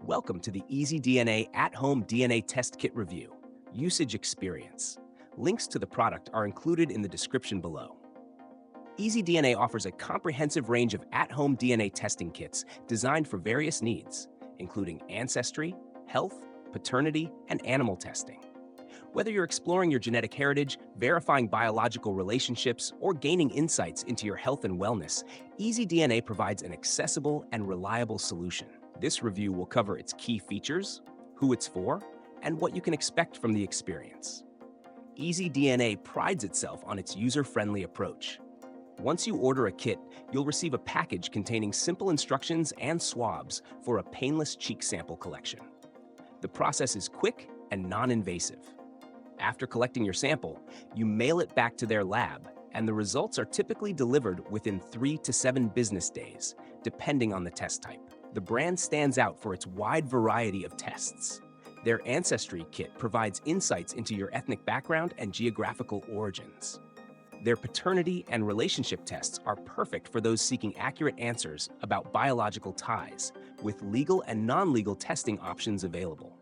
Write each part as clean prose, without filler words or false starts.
Welcome to the EasyDNA at-home DNA test kit review. Usage experience. Links to the product are included in the description below. EasyDNA offers a comprehensive range of at-home DNA testing kits designed for various needs, including ancestry, health, paternity, and animal testing. Whether you're exploring your genetic heritage, verifying biological relationships, or gaining insights into your health and wellness, EasyDNA provides an accessible and reliable solution. This review will cover its key features, who it's for, and what you can expect from the experience. EasyDNA prides itself on its user-friendly approach. Once you order a kit, you'll receive a package containing simple instructions and swabs for a painless cheek sample collection. The process is quick and non-invasive. After collecting your sample, you mail it back to their lab, and the results are typically delivered within 3 to 7 business days, depending on the test type. The brand stands out for its wide variety of tests. Their Ancestry kit provides insights into your ethnic background and geographical origins. Their paternity and relationship tests are perfect for those seeking accurate answers about biological ties, with legal and non-legal testing options available.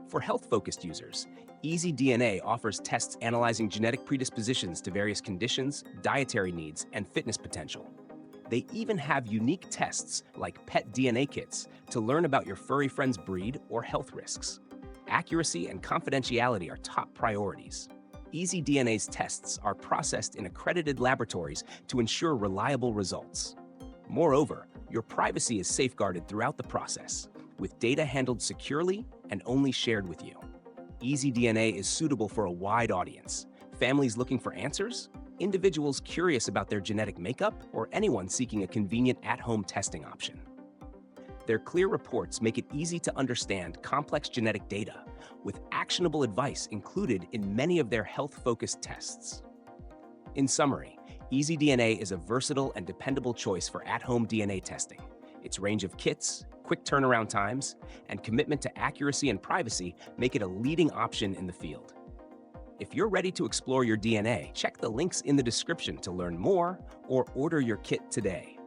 For health-focused users, EasyDNA offers tests analyzing genetic predispositions to various conditions, dietary needs, and fitness potential. They even have unique tests like pet DNA kits to learn about your furry friend's breed or health risks. Accuracy and confidentiality are top priorities. EasyDNA's tests are processed in accredited laboratories to ensure reliable results. Moreover, your privacy is safeguarded throughout the process, with data handled securely and only shared with you. EasyDNA is suitable for a wide audience: families looking for answers, individuals curious about their genetic makeup, or anyone seeking a convenient at-home testing option. Their clear reports make it easy to understand complex genetic data, with actionable advice included in many of their health-focused tests. In summary, EasyDNA is a versatile and dependable choice for at-home DNA testing. Its range of kits, quick turnaround times, and commitment to accuracy and privacy make it a leading option in the field. If you're ready to explore your DNA, check the links in the description to learn more or order your kit today.